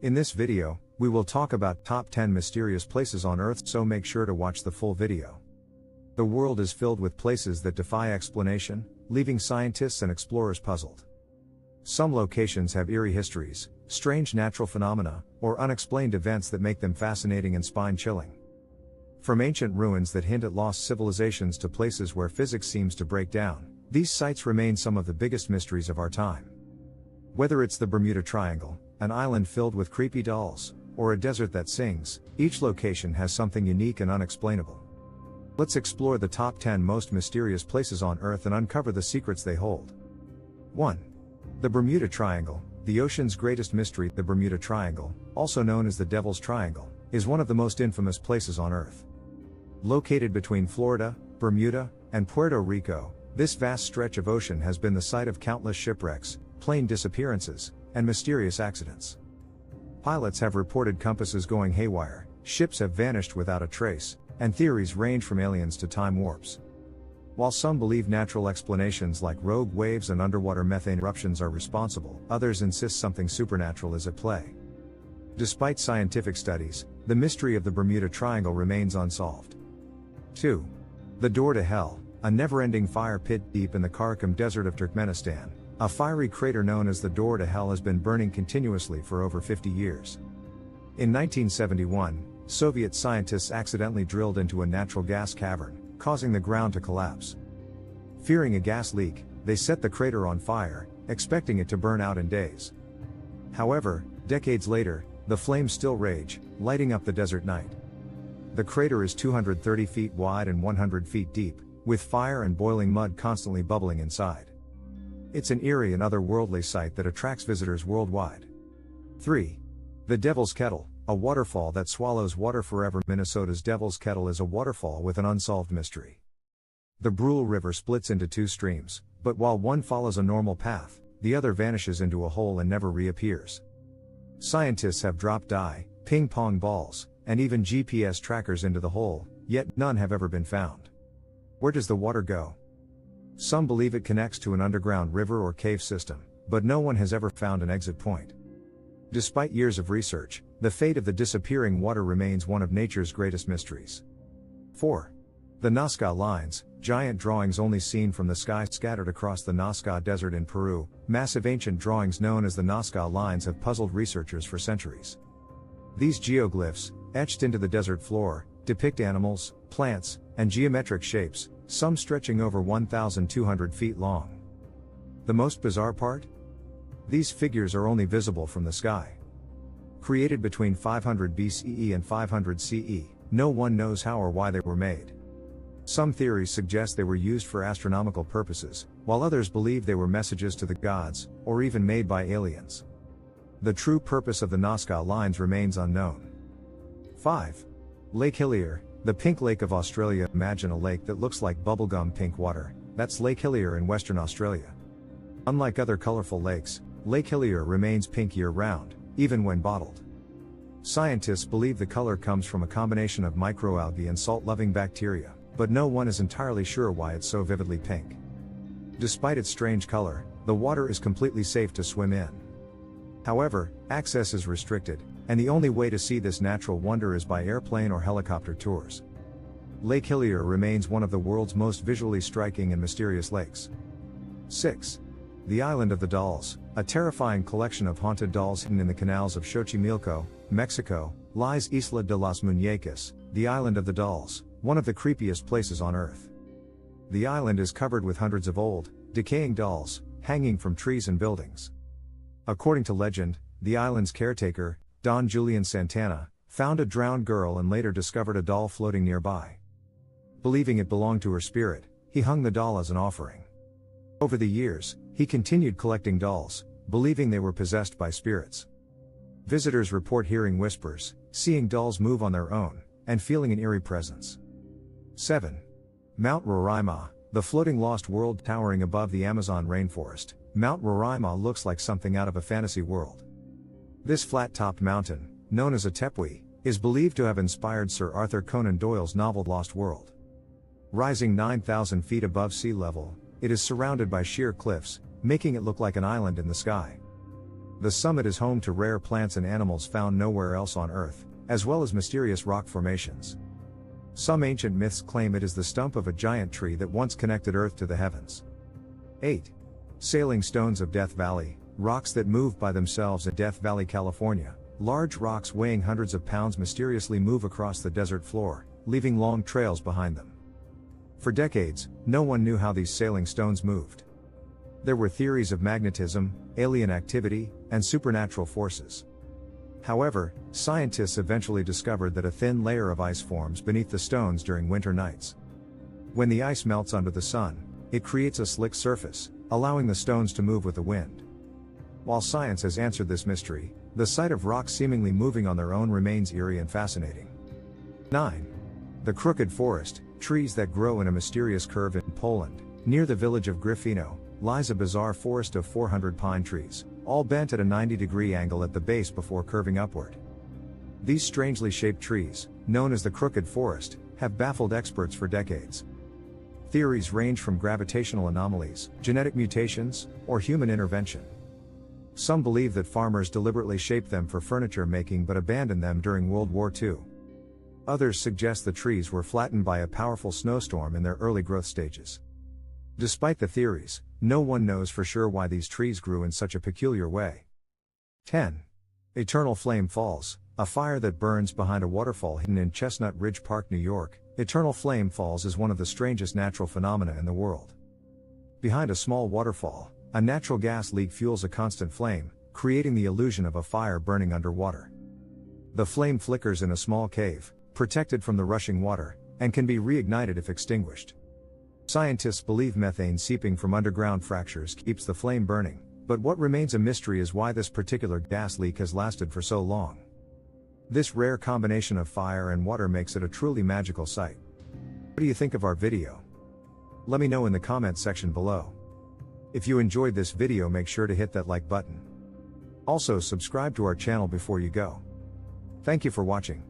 In this video, we will talk about top 10 mysterious places on Earth, so make sure to watch the full video. The world is filled with places that defy explanation, leaving scientists and explorers puzzled. Some locations have eerie histories, strange natural phenomena, or unexplained events that make them fascinating and spine-chilling. From ancient ruins that hint at lost civilizations to places where physics seems to break down, these sites remain some of the biggest mysteries of our time. Whether it's the Bermuda Triangle, an island filled with creepy dolls, or a desert that sings, each location has something unique and unexplainable. Let's explore the top 10 most mysterious places on Earth and uncover the secrets they hold. 1. The Bermuda Triangle, the ocean's greatest mystery. The Bermuda Triangle, also known as the Devil's Triangle, is one of the most infamous places on Earth. Located between Florida, Bermuda, and Puerto Rico, this vast stretch of ocean has been the site of countless shipwrecks, plane disappearances, and mysterious accidents. Pilots have reported compasses going haywire, ships have vanished without a trace, and theories range from aliens to time warps. While some believe natural explanations like rogue waves and underwater methane eruptions are responsible, others insist something supernatural is at play. Despite scientific studies, the mystery of the Bermuda Triangle remains unsolved. 2. The Door to Hell, a never-ending fire pit deep in the Karakum Desert of Turkmenistan. A fiery crater known as the Door to Hell has been burning continuously for over 50 years. In 1971, Soviet scientists accidentally drilled into a natural gas cavern, causing the ground to collapse. Fearing a gas leak, they set the crater on fire, expecting it to burn out in days. However, decades later, the flames still rage, lighting up the desert night. The crater is 230 feet wide and 100 feet deep, with fire and boiling mud constantly bubbling inside. It's an eerie and otherworldly sight that attracts visitors worldwide. 3. The Devil's Kettle, a waterfall that swallows water forever. Minnesota's Devil's Kettle is a waterfall with an unsolved mystery. The Brule River splits into two streams, but while one follows a normal path, the other vanishes into a hole and never reappears. Scientists have dropped dye, ping pong balls, and even GPS trackers into the hole, yet none have ever been found. Where does the water go? Some believe it connects to an underground river or cave system, but no one has ever found an exit point. Despite years of research, the fate of the disappearing water remains one of nature's greatest mysteries. 4. The Nazca Lines, giant drawings only seen from the sky scattered across the Nazca Desert in Peru. Massive ancient drawings known as the Nazca Lines have puzzled researchers for centuries. These geoglyphs, etched into the desert floor, depict animals, plants, and geometric shapes, some stretching over 1,200 feet long. The most bizarre part? These figures are only visible from the sky. Created between 500 BCE and 500 CE, no one knows how or why they were made. Some theories suggest they were used for astronomical purposes, while others believe they were messages to the gods, or even made by aliens. The true purpose of the Nazca Lines remains unknown. 5. Lake Hillier, the Pink Lake of Australia. Imagine a lake that looks like bubblegum pink water. That's Lake Hillier in Western Australia. Unlike other colorful lakes, Lake Hillier remains pink year-round, even when bottled. Scientists believe the color comes from a combination of microalgae and salt-loving bacteria, but no one is entirely sure why it's so vividly pink. Despite its strange color, the water is completely safe to swim in. However, access is restricted, and the only way to see this natural wonder is by airplane or helicopter tours. Lake Hillier remains one of the world's most visually striking and mysterious lakes. 6. The Island of the Dolls, a terrifying collection of haunted dolls hidden in the canals of Xochimilco, Mexico, lies Isla de las Muñecas, the Island of the Dolls, one of the creepiest places on Earth. The island is covered with hundreds of old, decaying dolls, hanging from trees and buildings. According to legend, the island's caretaker, Don Julian Santana, found a drowned girl and later discovered a doll floating nearby. Believing it belonged to her spirit, he hung the doll as an offering. Over the years, he continued collecting dolls, believing they were possessed by spirits. Visitors report hearing whispers, seeing dolls move on their own, and feeling an eerie presence. 7. Mount Roraima, the floating lost world towering above the Amazon rainforest. Mount Roraima looks like something out of a fantasy world. This flat-topped mountain, known as a tepui, is believed to have inspired Sir Arthur Conan Doyle's novel Lost World. Rising 9,000 feet above sea level, it is surrounded by sheer cliffs, making it look like an island in the sky. The summit is home to rare plants and animals found nowhere else on Earth, as well as mysterious rock formations. Some ancient myths claim it is the stump of a giant tree that once connected Earth to the heavens. 8. Sailing stones of Death Valley, rocks that move by themselves in Death Valley, California. Large rocks weighing hundreds of pounds mysteriously move across the desert floor, leaving long trails behind them. For decades, no one knew how these sailing stones moved. There were theories of magnetism, alien activity, and supernatural forces. However, scientists eventually discovered that a thin layer of ice forms beneath the stones during winter nights. When the ice melts under the sun, it creates a slick surface, allowing the stones to move with the wind. While science has answered this mystery, the sight of rocks seemingly moving on their own remains eerie and fascinating. 9. The Crooked Forest, trees that grow in a mysterious curve in Poland. Near the village of Gryfino, lies a bizarre forest of 400 pine trees, all bent at a 90-degree angle at the base before curving upward. These strangely shaped trees, known as the Crooked Forest, have baffled experts for decades. Theories range from gravitational anomalies, genetic mutations, or human intervention. Some believe that farmers deliberately shaped them for furniture making but abandoned them during World War II. Others suggest the trees were flattened by a powerful snowstorm in their early growth stages. Despite the theories, no one knows for sure why these trees grew in such a peculiar way. 10. Eternal Flame Falls, a fire that burns behind a waterfall hidden in Chestnut Ridge Park, New York. Eternal Flame Falls is one of the strangest natural phenomena in the world. Behind a small waterfall, a natural gas leak fuels a constant flame, creating the illusion of a fire burning underwater. The flame flickers in a small cave, protected from the rushing water, and can be reignited if extinguished. Scientists believe methane seeping from underground fractures keeps the flame burning, but what remains a mystery is why this particular gas leak has lasted for so long. This rare combination of fire and water makes it a truly magical sight. What do you think of our video? Let me know in the comments section below. If you enjoyed this video, make sure to hit that like button. Also, subscribe to our channel before you go. Thank you for watching.